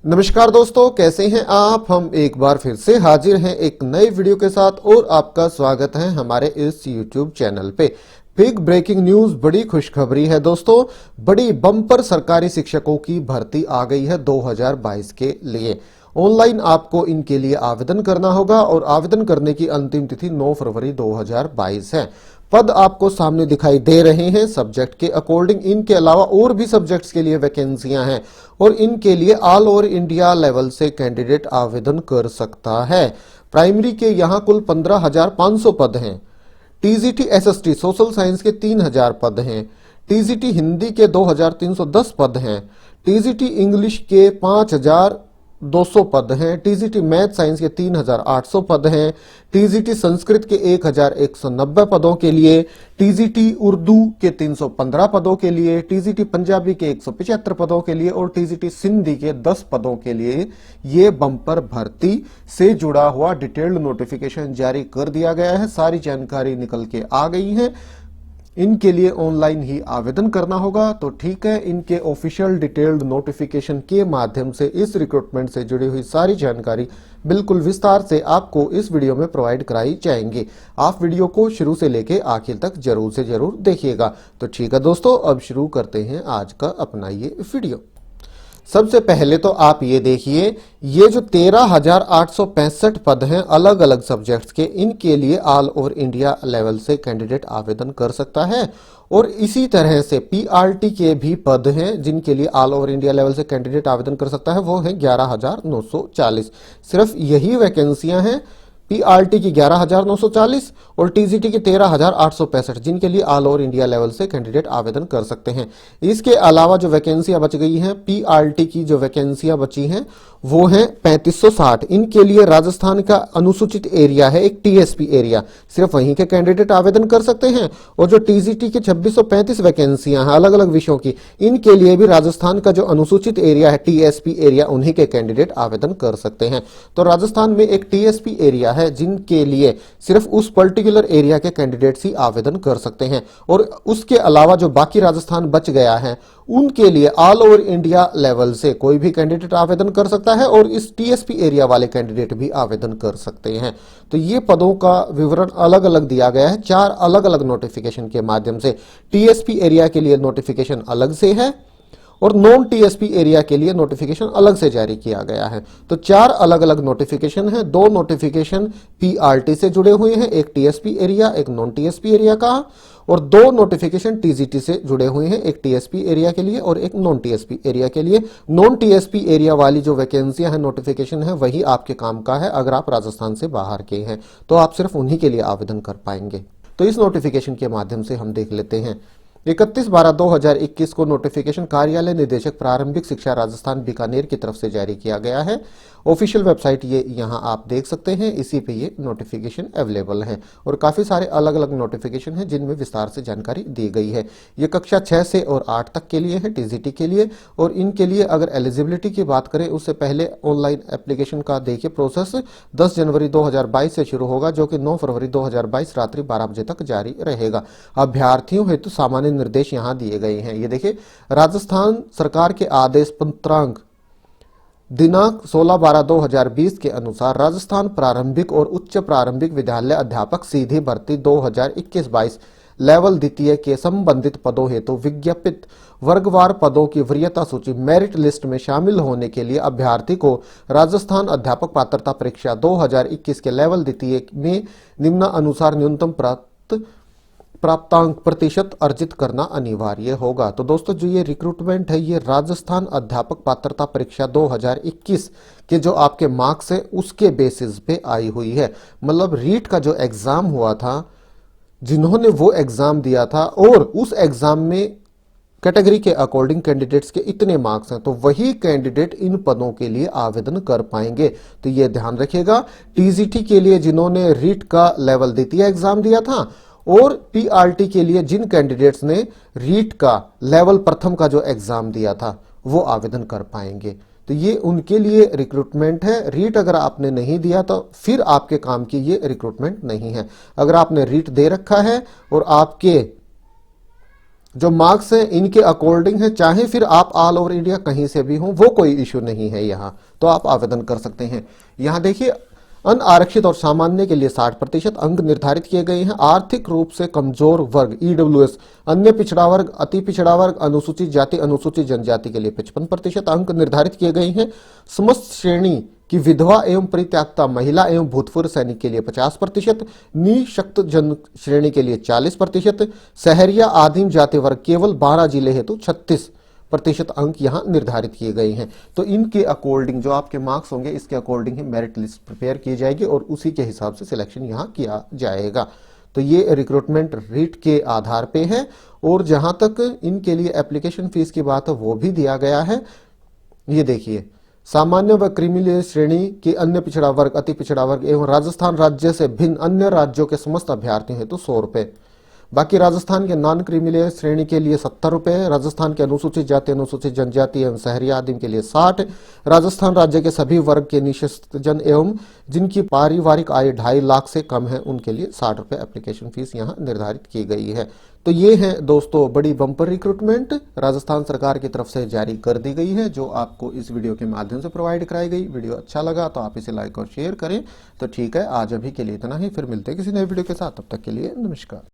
नमस्कार दोस्तों, कैसे हैं आप। हम एक बार फिर से हाजिर हैं एक नई वीडियो के साथ और आपका स्वागत है हमारे इस YouTube चैनल पे। बिग ब्रेकिंग न्यूज, बड़ी खुशखबरी है दोस्तों। बड़ी बम्पर सरकारी शिक्षकों की भर्ती आ गई है 2022 के लिए। ऑनलाइन आपको इनके लिए आवेदन करना होगा और आवेदन करने की अंतिम तिथि 9 फरवरी 2022 है। पद आपको सामने दिखाई दे रहे हैं सब्जेक्ट के अकॉर्डिंग। इनके अलावा और भी सब्जेक्ट्स के लिए वैकेंसियां हैं और इनके लिए ऑल ओवर इंडिया लेवल से कैंडिडेट आवेदन कर सकता है। प्राइमरी के यहां कुल 15,500 पद हैं। टीजीटी एसएसटी सोशल साइंस के 3,000 पद हैं। टीजीटी हिंदी के 2,310 पद हैं। टीजीटी इंग्लिश के 5,200 पद हैं। टीजीटी मैथ साइंस के 3,800 पद हैं। टीजीटी संस्कृत के 1,190 पदों के लिए, टीजीटी उर्दू के 315 पदों के लिए, टीजीटी पंजाबी के 175 पदों के लिए और टीजीटी सिंधी के 10 पदों के लिए ये बम्पर भर्ती से जुड़ा हुआ डिटेल्ड नोटिफिकेशन जारी कर दिया गया है। सारी जानकारी निकल के आ गई है। इनके लिए ऑनलाइन ही आवेदन करना होगा। तो ठीक है, इनके ऑफिशियल डिटेल्ड नोटिफिकेशन के माध्यम से इस रिक्रूटमेंट से जुड़ी हुई सारी जानकारी बिल्कुल विस्तार से आपको इस वीडियो में प्रोवाइड कराई जाएंगी। आप वीडियो को शुरू से लेके आखिर तक जरूर से जरूर देखिएगा। तो ठीक है दोस्तों, अब शुरू करते हैं आज का अपना ये वीडियो। सबसे पहले तो आप ये देखिए, ये जो 13,865 पद हैं अलग अलग सब्जेक्ट्स के, इनके लिए ऑल ओवर इंडिया लेवल से कैंडिडेट आवेदन कर सकता है। और इसी तरह से पीआरटी के भी पद हैं जिनके लिए ऑल ओवर इंडिया लेवल से कैंडिडेट आवेदन कर सकता है। वो है 11,940। सिर्फ यही वैकेंसियां हैं, पीआरटी की 11,940 और टीजीटी की 13,865, जिनके लिए ऑल ओवर इंडिया लेवल से कैंडिडेट आवेदन कर सकते हैं। इसके अलावा जो वैकेंसियां बच गई हैं, पीआरटी की जो वैकेंसियां बची हैं वो हैं 3560। इनके लिए राजस्थान का अनुसूचित एरिया है, एक टीएसपी एरिया, सिर्फ वहीं के कैंडिडेट आवेदन कर सकते हैं। और जो टीजीटी की 2635 वैकेंसियां हैं अलग अलग विषयों की, इनके लिए भी राजस्थान का जो अनुसूचित एरिया है टीएसपी एरिया, उन्हीं के कैंडिडेट आवेदन कर सकते हैं। तो राजस्थान में एक टीएसपी एरिया है जिनके लिए सिर्फ उस पर्टिकुलर एरिया के कैंडिडेट्स ही आवेदन कर सकते हैं। और उसके अलावा जो बाकी राजस्थान बच गया है उनके लिए ऑल ओवर इंडिया लेवल से कोई भी कैंडिडेट आवेदन कर सकता है और इस टीएसपी एरिया वाले कैंडिडेट भी आवेदन कर सकते हैं। तो ये पदों का विवरण अलग अलग दिया गया है 4 अलग अलग नोटिफिकेशन के माध्यम से। टीएसपी एरिया के लिए नोटिफिकेशन अलग से है और नॉन टीएसपी एरिया के लिए नोटिफिकेशन अलग से जारी किया गया है। तो 4 अलग अलग नोटिफिकेशन है। 2 नोटिफिकेशन पीआरटी से जुड़े हुए हैं, एक टीएसपी एरिया एक नॉन टीएसपी एरिया का, और 2 नोटिफिकेशन टीजीटी से जुड़े हुए हैं, एक टीएसपी एरिया के लिए और एक नॉन टीएसपी एरिया के लिए। नॉन टीएसपी एरिया वाली जो वैकेंसियां हैं, नोटिफिकेशन है, वही आपके काम का है। अगर आप राजस्थान से बाहर के हैं तो आप सिर्फ उन्हीं के लिए आवेदन कर पाएंगे। तो इस नोटिफिकेशन के माध्यम से हम देख लेते हैं। 31/12/2021 को नोटिफिकेशन कार्यालय निदेशक प्रारंभिक शिक्षा राजस्थान बीकानेर की तरफ से जारी किया गया है। ऑफिशियल वेबसाइट ये यहाँ आप देख सकते हैं, इसी पे ये नोटिफिकेशन अवेलेबल है। और काफ़ी सारे अलग अलग नोटिफिकेशन हैं जिनमें विस्तार से जानकारी दी गई है। ये कक्षा 6 से और 8 तक के लिए है, टीजीटी के लिए। और इनके लिए अगर एलिजिबिलिटी की बात करें उससे पहले ऑनलाइन एप्लीकेशन का देखिए प्रोसेस 10 जनवरी 2022 से शुरू होगा, जो कि 9 फरवरी 2022 रात्रि 12 बजे तक जारी रहेगा। अभ्यर्थियों हेतु सामान्य निर्देश यहां दिए गए हैं। ये देखिए, राजस्थान सरकार के आदेश पंत्रांक दिनांक 16/12/2020 के अनुसार राजस्थान प्रारंभिक और उच्च प्रारंभिक विद्यालय अध्यापक सीधी भर्ती 2021-22 लेवल द्वितीय के संबंधित पदों हेतु विज्ञापित वर्गवार पदों की वरीयता सूची मेरिट लिस्ट में शामिल होने के लिए अभ्यर्थी को राजस्थान अध्यापक पात्रता परीक्षा 2021 के लेवल द्वितीय में निम्नानुसार न्यूनतम प्राप्तांक प्रतिशत अर्जित करना अनिवार्य होगा। तो दोस्तों, जो ये रिक्रूटमेंट है ये राजस्थान अध्यापक पात्रता परीक्षा 2021 के जो आपके मार्क्स है उसके बेसिस पे आई हुई है। मतलब रीट का जो एग्जाम हुआ था, जिन्होंने वो एग्जाम दिया था और उस एग्जाम में कैटेगरी के अकॉर्डिंग कैंडिडेट्स के इतने मार्क्स हैं, तो वही कैंडिडेट इन पदों के लिए आवेदन कर पाएंगे। तो ये ध्यान रखिएगा, टीजीटी के लिए जिन्होंने रीट का लेवल द्वितीय एग्जाम दिया था और पीआरटी के लिए जिन कैंडिडेट्स ने रीट का लेवल प्रथम का जो एग्जाम दिया था वो आवेदन कर पाएंगे। तो ये उनके लिए रिक्रूटमेंट है। रीट अगर आपने नहीं दिया तो फिर आपके काम की ये रिक्रूटमेंट नहीं है। अगर आपने रीट दे रखा है और आपके जो मार्क्स हैं इनके अकॉर्डिंग है, चाहे फिर आप ऑल ओवर इंडिया कहीं से भी हो, वो कोई इश्यू नहीं है यहाँ, तो आप आवेदन कर सकते हैं। यहाँ देखिए, अनारक्षित और सामान्य के लिए 60% अंक निर्धारित किए गए हैं। आर्थिक रूप से कमजोर वर्ग ईडब्ल्यूएस, अन्य पिछड़ा वर्ग, अति पिछड़ा वर्ग, अनुसूचित जाति, अनुसूचित जनजाति के लिए 55% अंक निर्धारित किए गए हैं। समस्त श्रेणी की विधवा एवं परित्यक्ता महिला एवं भूतपूर्व सैनिक के लिए 50%, निशक्त जन श्रेणी के लिए 40%, शहरिया आदिम जाति वर्ग केवल 12 जिले हेतु 36% अंक यहां निर्धारित किए गए हैं। तो इनके अकॉर्डिंग जो आपके मार्क्स होंगे, इसके अकॉर्डिंग ही मेरिट लिस्ट प्रिपेयर की जाएगी और उसी के हिसाब से सिलेक्शन यहां किया जाएगा। तो ये रिक्रूटमेंट रीट के आधार पे है। और जहां तक इनके लिए एप्लीकेशन फीस की बात है वो भी दिया गया है। ये देखिए, सामान्य व क्रीमी श्रेणी के अन्य पिछड़ा वर्ग, अति पिछड़ा वर्ग एवं राजस्थान राज्य से भिन्न अन्य राज्यों के समस्त अभ्यर्थियों हेतु 100 रुपए। बाकी राजस्थान के नॉन क्रीमी श्रेणी के लिए 70 रुपए, राजस्थान के अनुसूचित जाति, अनुसूचित जनजाति एवं शहरी आदिम के लिए 60, राजस्थान राज्य के सभी वर्ग के निशक्त जन एवं जिनकी पारिवारिक आय 2.5 लाख से कम है उनके लिए 60 रुपए एप्लीकेशन फीस यहाँ निर्धारित की गई है। तो ये है दोस्तों बड़ी बम्पर रिक्रूटमेंट राजस्थान सरकार की तरफ से जारी कर दी गई है, जो आपको इस वीडियो के माध्यम से प्रोवाइड कराई गई। वीडियो अच्छा लगा तो आप इसे लाइक और शेयर करें। तो ठीक है, आज अभी के लिए इतना ही, फिर मिलते हैं किसी नए वीडियो के साथ, तब तक के लिए नमस्कार।